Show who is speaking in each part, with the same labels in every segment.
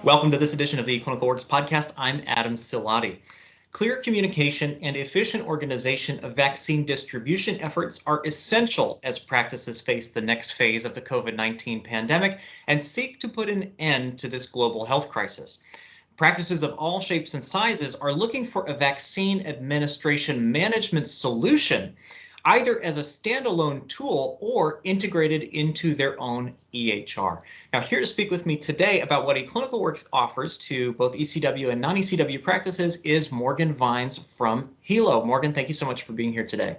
Speaker 1: Welcome to this edition of the eClinicalWorks podcast. I'm Adam Silati. Clear communication and efficient organization of vaccine distribution efforts are essential as practices face the next phase of the COVID-19 pandemic and seek to put an end to this global health crisis. Practices of all shapes and sizes are looking for a vaccine administration management solution, either as a standalone tool or integrated into their own EHR. Now, here to speak with me today about what eClinicalWorks offers to both ECW and non-ECW practices is Morgan Vines from Hilo. Morgan, thank you so much for being here today.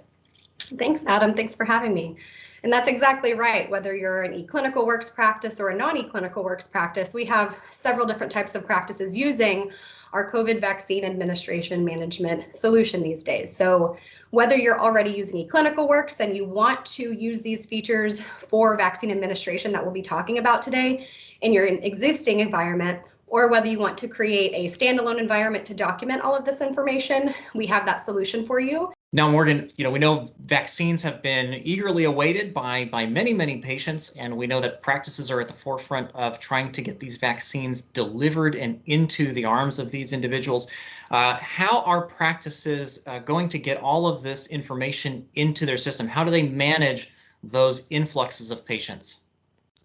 Speaker 2: Thanks, Adam. Thanks for having me. And that's exactly right. Whether you're an eClinicalWorks practice or a non-eClinicalWorks practice, we have several different types of practices using our COVID vaccine administration management solution these days. So whether you're already using eClinicalWorks and you want to use these features for vaccine administration that we'll be talking about today in your existing environment, or whether you want to create a standalone environment to document all of this information, we have that solution for you.
Speaker 1: Now, Morgan, we know vaccines have been eagerly awaited by many patients, and we know that practices are at the forefront of trying to get these vaccines delivered and into the arms of these individuals. How are practices going to get all of this information into their system? How do they manage those influxes of patients?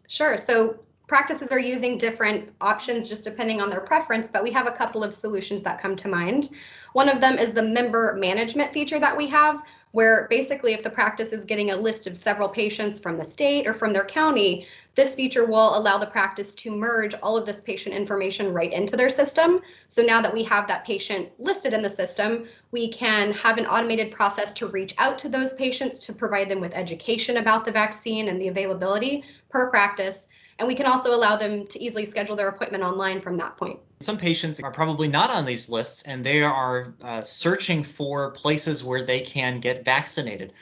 Speaker 2: Sure. So practices are using different options just depending on their preference, but we have a couple of solutions that come to mind. One of them is the member management feature that we have, where basically if the practice is getting a list of several patients from the state or from their county, this feature will allow the practice to merge all of this patient information right into their system. So now that we have that patient listed in the system, we can have an automated process to reach out to those patients to provide them with education about the vaccine and the availability per practice. And we can also allow them to easily schedule their appointment online from that point.
Speaker 1: Some patients are probably not on these lists, and they are searching for places where they can get vaccinated.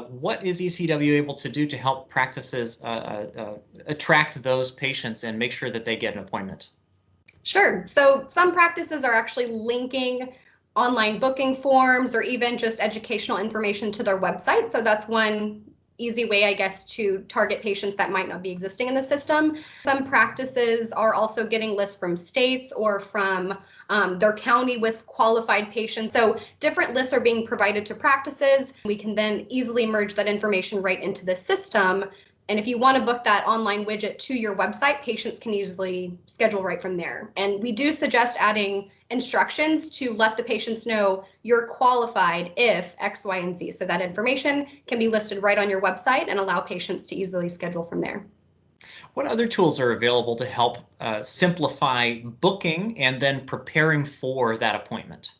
Speaker 1: What is ECW able to do to help practices attract those patients and make sure that they get an appointment?
Speaker 2: Sure. So some practices are actually linking online booking forms or even just educational information to their website. So that's one easy way, I guess, to target patients that might not be existing in the system. Some practices are also getting lists from states or from their county with qualified patients. So different lists are being provided to practices. We can then easily merge that information right into the system. And if you want to book that online widget to your website, patients can easily schedule right from there. And we do suggest adding instructions to let the patients know you're qualified if X, Y, and Z. So that information can be listed right on your website and allow patients to easily schedule from there.
Speaker 1: What other tools are available to help simplify booking and then preparing for that appointment?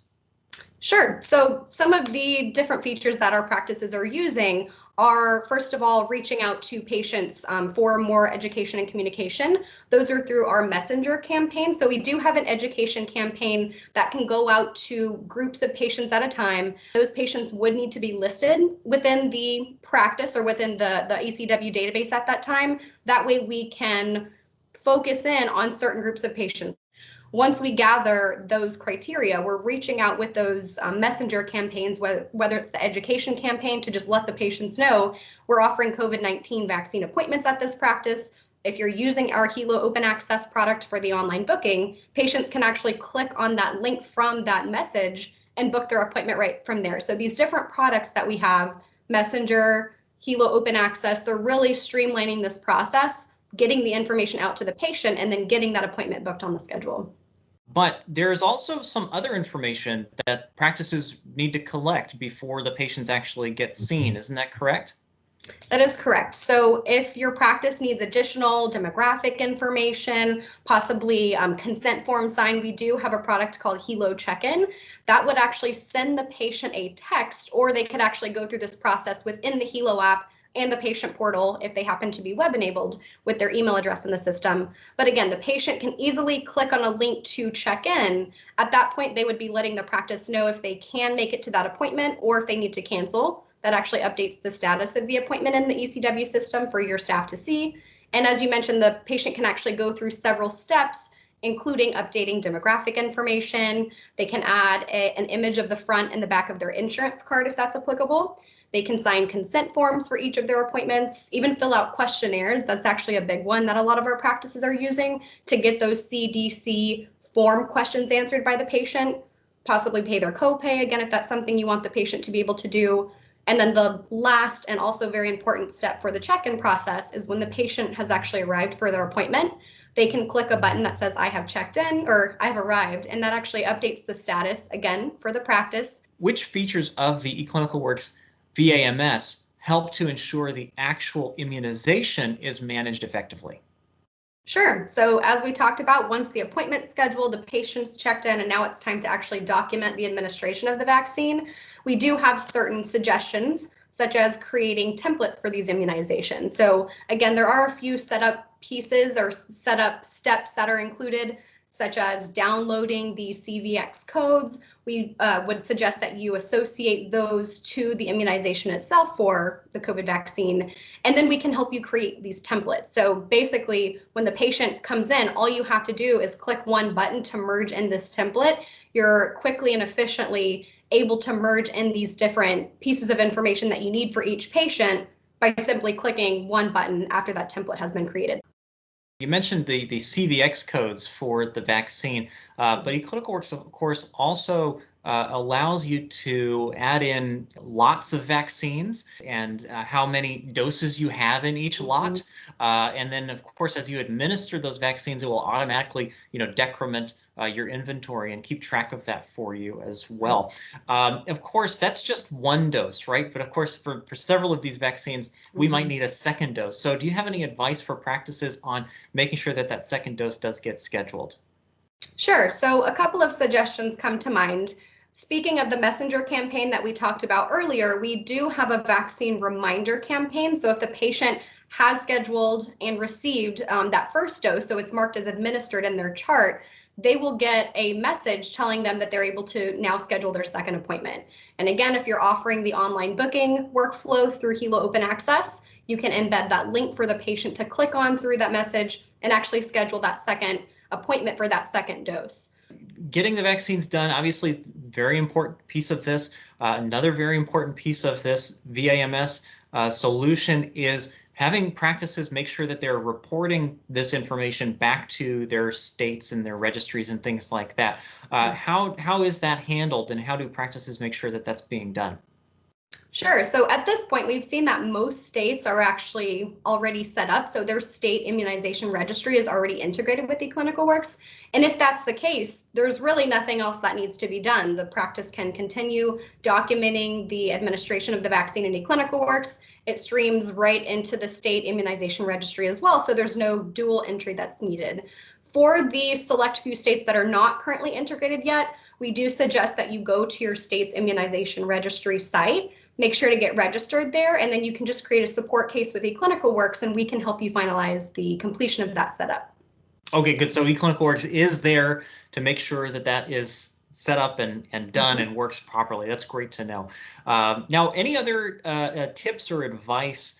Speaker 2: Sure. So some of the different features that our practices are using are, first of all, reaching out to patients for more education and communication. Those are through our messenger campaign. So we do have an education campaign that can go out to groups of patients at a time. Those patients would need to be listed within the practice or within the ECW database at that time. That way we can focus in on certain groups of patients. Once we gather those criteria, we're reaching out with those messenger campaigns, whether it's the education campaign to just let the patients know we're offering COVID-19 vaccine appointments at this practice. If you're using our Hilo Open Access product for the online booking, patients can actually click on that link from that message and book their appointment right from there. So these different products that we have, Messenger, Hilo Open Access, they're really streamlining this process, getting the information out to the patient, and then getting that appointment booked on the schedule.
Speaker 1: But there is also some other information that practices need to collect before the patients actually get seen. Isn't that correct?
Speaker 2: That is correct. So if your practice needs additional demographic information, possibly consent form signed, we do have a product called Hilo Checkin that would actually send the patient a text, or they could actually go through this process within the Hilo app and the patient portal if they happen to be web enabled with their email address in the system. But again, the patient can easily click on a link to check in. At that point, they would be letting the practice know if they can make it to that appointment or if they need to cancel. That actually updates the status of the appointment in the ECW system for your staff to see. And as you mentioned, the patient can actually go through several steps, including updating demographic information. They can add an image of the front and the back of their insurance card if that's applicable. They can sign consent forms for each of their appointments, even fill out questionnaires. That's actually a big one that a lot of our practices are using to get those CDC form questions answered by the patient, possibly pay their copay, again, if that's something you want the patient to be able to do. And then the last and also very important step for the check-in process is when the patient has actually arrived for their appointment, they can click a button that says I have checked in or I have arrived, and that actually updates the status again for the practice.
Speaker 1: Which features of the eClinicalWorks VAMS help to ensure the actual immunization is managed effectively?
Speaker 2: Sure. So as we talked about, once the appointment's scheduled, the patient's checked in, and now it's time to actually document the administration of the vaccine, we do have certain suggestions, such as creating templates for these immunizations. So again, there are a few setup pieces or setup steps that are included, such as downloading the CVX codes. We would suggest that you associate those to the immunization itself for the COVID vaccine, and then we can help you create these templates. So basically, when the patient comes in, all you have to do is click one button to merge in this template. You're quickly and efficiently able to merge in these different pieces of information that you need for each patient by simply clicking one button after that template has been created.
Speaker 1: You mentioned the CVX codes for the vaccine, but eClinicalWorks, of course, also allows you to add in lots of vaccines and how many doses you have in each lot. And then, of course, as you administer those vaccines, it will automatically, decrement your inventory and keep track of that for you as well. Of course, that's just one dose, right? But of course, for several of these vaccines, we might need a second dose. So do you have any advice for practices on making sure that that second dose does get scheduled?
Speaker 2: Sure. So a couple of suggestions come to mind. Speaking of the messenger campaign that we talked about earlier, we do have a vaccine reminder campaign. So if the patient has scheduled and received that first dose, so it's marked as administered in their chart, they will get a message telling them that they're able to now schedule their second appointment. And again, if you're offering the online booking workflow through Helo Open Access, you can embed that link for the patient to click on through that message and actually schedule that second appointment for that second dose.
Speaker 1: Getting the vaccines done, obviously, very important piece of this. Another very important piece of this VAMS solution is having practices make sure that they're reporting this information back to their states and their registries and things like that. How is that handled, and how do practices make sure that that's being done?
Speaker 2: Sure. So at this point, we've seen that most states are actually already set up. So their state immunization registry is already integrated with eClinicalWorks. And if that's the case, there's really nothing else that needs to be done. The practice can continue documenting the administration of the vaccine in eClinicalWorks. It streams right into the state immunization registry as well. So there's no dual entry that's needed. For the select few states that are not currently integrated yet, we do suggest that you go to your state's immunization registry site. Make sure to get registered there, and then you can just create a support case with eClinicalWorks, and we can help you finalize the completion of that setup.
Speaker 1: Okay, good. So eClinicalWorks is there to make sure that that is set up and done and works properly. That's great to know. Now, any other tips or advice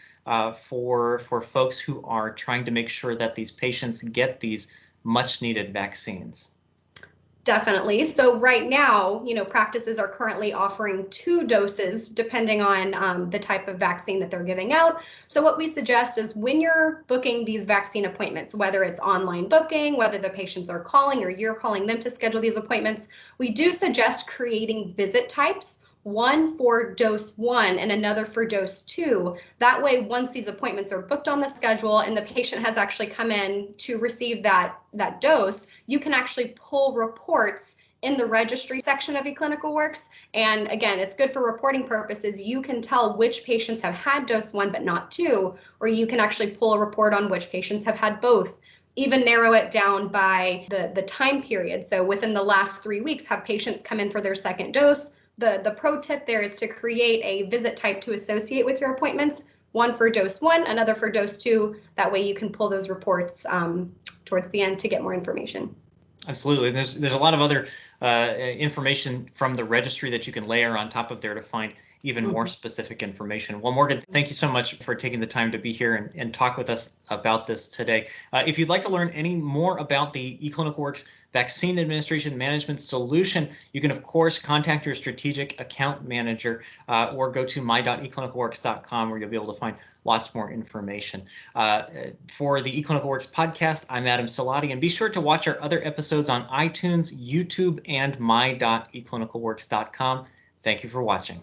Speaker 1: for folks who are trying to make sure that these patients get these much needed vaccines?
Speaker 2: Definitely. So right now, practices are currently offering 2 doses depending on the type of vaccine that they're giving out. So what we suggest is when you're booking these vaccine appointments, whether it's online booking, whether the patients are calling or you're calling them to schedule these appointments, we do suggest creating visit types, one for dose 1 and another for dose 2. That way, once these appointments are booked on the schedule and the patient has actually come in to receive that dose, you can actually pull reports in the registry section of eClinicalWorks. And again, it's good for reporting purposes. You can tell which patients have had dose 1 but not 2, or you can actually pull a report on which patients have had both. Even narrow it down by the time period. So within the last 3 weeks, have patients come in for their second dose. The pro tip there is to create a visit type to associate with your appointments, one for dose 1, another for dose 2. That way you can pull those reports towards the end to get more information.
Speaker 1: Absolutely. There's a lot of other information from the registry that you can layer on top of there to find even more specific information. Well, Morgan, thank you so much for taking the time to be here and talk with us about this today. If you'd like to learn any more about the eClinicalWorks Vaccine Administration Management Solution, you can, of course, contact your strategic account manager or go to my.eclinicalworks.com where you'll be able to find lots more information. For the eClinicalWorks podcast, I'm Adam Salati, and be sure to watch our other episodes on iTunes, YouTube, and my.eclinicalworks.com. Thank you for watching.